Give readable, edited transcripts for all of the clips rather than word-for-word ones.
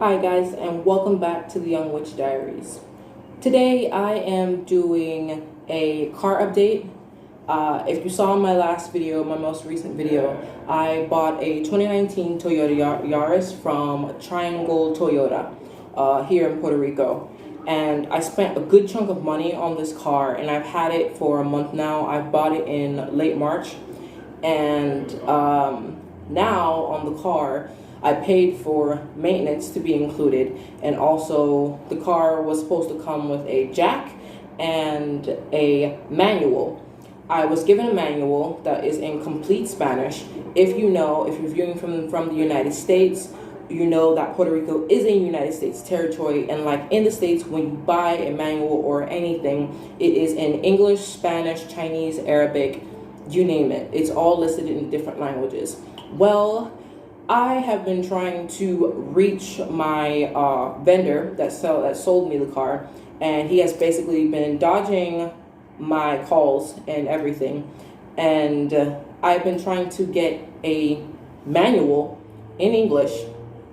Hi guys, and welcome back to the Young Witch Diaries. Today I am doing a car update. If you saw my last video, my most recent video, I bought a 2019 Toyota Yaris from Triangle Toyota here in Puerto Rico. And I spent a good chunk of money on this car, and I've had it for a month now. I bought it in late March, and now on the car, I paid for maintenance to be included, and also the car was supposed to come with a jack and a manual. I was given a manual that is in complete Spanish. If you're viewing from the United States, you know that Puerto Rico is a United States territory, and like in the States, when you buy a manual or anything, it is in English, Spanish, Chinese, Arabic, you name it. It's all listed in different languages. Well, I have been trying to reach my vendor that sold me the car, and he has basically been dodging my calls and everything. And I've been trying to get a manual in English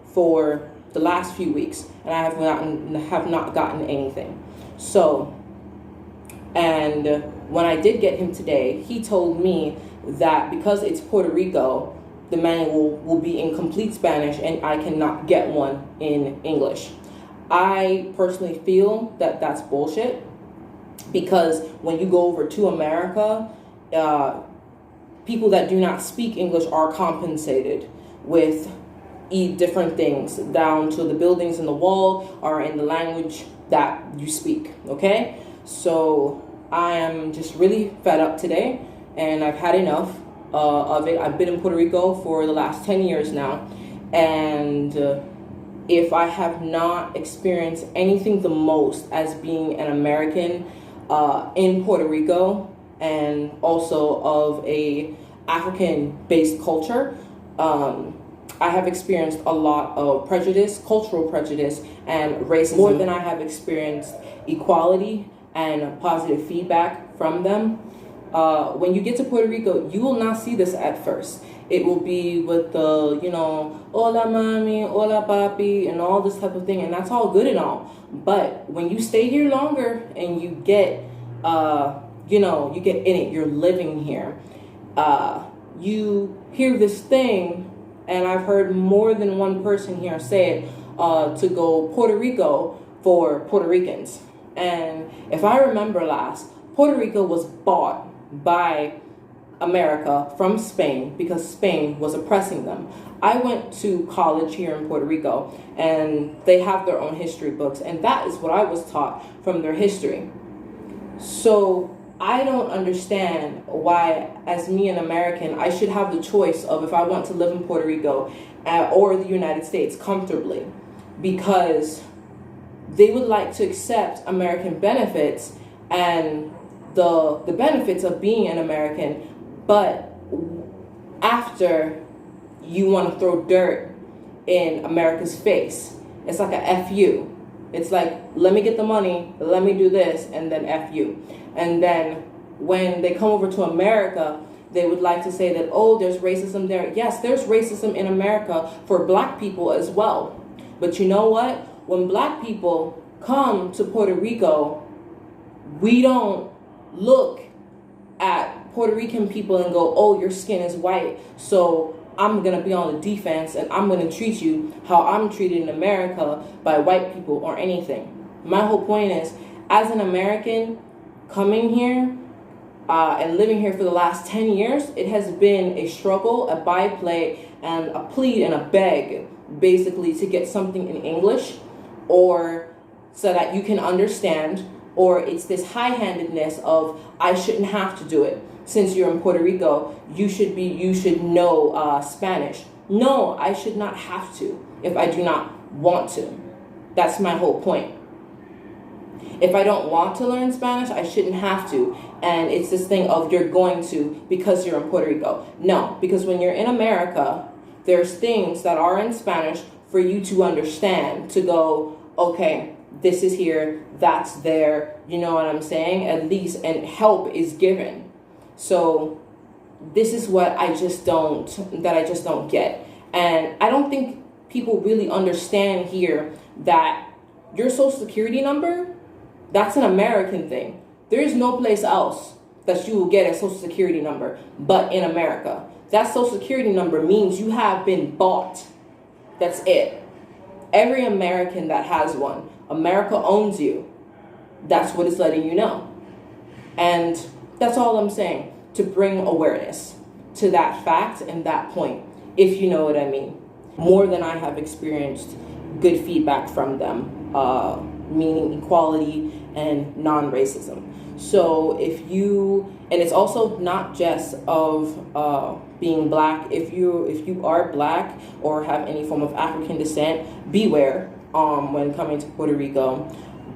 for the last few weeks, and I have not gotten anything. So, and when I did get him today, he told me that because it's Puerto Rico, the manual will be in complete Spanish and I cannot get one in English. I personally feel that that's bullshit, because when you go over to America, people that do not speak English are compensated with different things, down to the buildings in the wall are in the language that you speak, okay? So I am just really fed up today, and I've had enough of it. I've been in Puerto Rico for the last 10 years now, and if I have not experienced anything the most as being an American in Puerto Rico, and also of a African-based culture, I have experienced a lot of prejudice, cultural prejudice, and racism, more than I have experienced equality and positive feedback from them. When you get to Puerto Rico, you will not see this at first. It will be with the, hola mami, hola papi, and all this type of thing, and that's all good and all. But when you stay here longer and you get, you get in it, you're living here, you hear this thing, and I've heard more than one person here say it, to go Puerto Rico for Puerto Ricans. And if I remember last, Puerto Rico was bought by America from Spain because Spain was oppressing them. I went to college here in Puerto Rico, and they have their own history books, and that is what I was taught from their history. So I don't understand why, as me, an American, I should have the choice of if I want to live in Puerto Rico or the United States comfortably, because they would like to accept American benefits and the benefits of being an American, but after you want to throw dirt in America's face, it's like a F you. It's like, let me get the money, let me do this, and then F you. And then when they come over to America, they would like to say that, oh, there's racism there. Yes, there's racism in America for black people as well. But you know what? When black people come to Puerto Rico, we don't look at Puerto Rican people and go, oh, your skin is white, so I'm going to be on the defense and I'm going to treat you how I'm treated in America by white people or anything. My whole point is, as an American coming here and living here for the last 10 years, it has been a struggle, a byplay, and a plead and a beg, basically, to get something in English, or so that you can understand, or it's this high-handedness of, I shouldn't have to do it. Since you're in Puerto Rico, you should know Spanish. No, I should not have to if I do not want to. That's my whole point. If I don't want to learn Spanish, I shouldn't have to. And it's this thing of you're going to because you're in Puerto Rico. No, because when you're in America, there's things that are in Spanish for you to understand, to go, okay, this is here, that's there, you know what I'm saying? At least, and help is given. So this is what I just don't get. And I don't think people really understand here that your social security number, that's an American thing. There is no place else that you will get a social security number but in America. That social security number means you have been bought. That's it. Every American that has one, America owns you. That's what it's letting you know. And that's all I'm saying, to bring awareness to that fact and that point, if you know what I mean. More than I have experienced good feedback from them, meaning equality and non-racism. So if you, and it's also not just of being black. If you are black or have any form of African descent, beware when coming to Puerto Rico.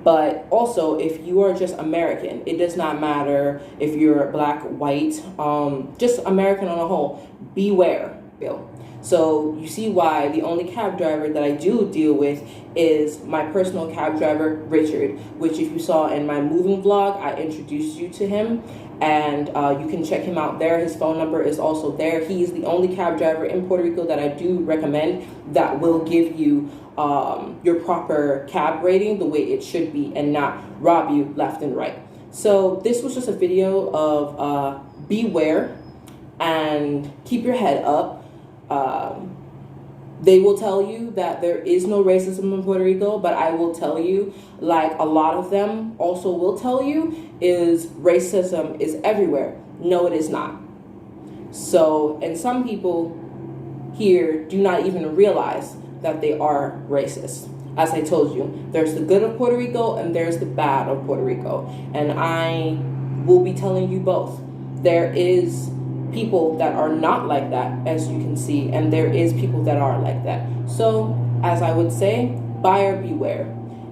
But also, if you are just American, it does not matter if you're black, white, just American on a whole, beware. So you see why the only cab driver that I do deal with is my personal cab driver, Richard, which if you saw in my moving vlog, I introduced you to him, and you can check him out there. His phone number is also there. He is the only cab driver in Puerto Rico that I do recommend that will give you your proper cab rating the way it should be and not rob you left and right. So this was just a video of beware and keep your head up. They will tell you that there is no racism in Puerto Rico, but I will tell you, like a lot of them also will tell you, is racism is everywhere. No, it is not. So, and some people here do not even realize that they are racist. As I told you, there's the good of Puerto Rico and there's the bad of Puerto Rico. And I will be telling you both. There is people that are not like that, as you can see, and there is people that are like that. So, as I would say, buyer beware.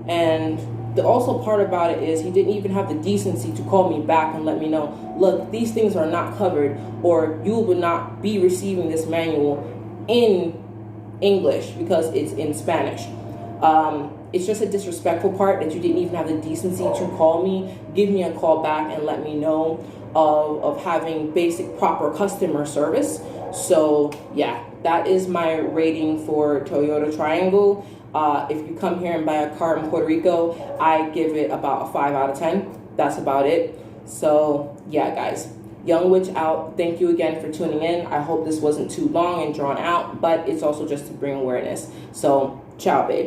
And the also part about it is he didn't even have the decency to call me back and let me know, look, these things are not covered, or you will not be receiving this manual in English because it's in Spanish. It's just a disrespectful part that you didn't even have the decency to call me, give me a call back and let me know of having basic proper customer service. So yeah, that is my rating for Toyota Triangle. If you come here and buy a car in Puerto Rico, I give it about a 5 out of 10. That's about it. So yeah, guys, Young Witch out. Thank you again for tuning in. I hope this wasn't too long and drawn out, but it's also just to bring awareness. So ciao, babe.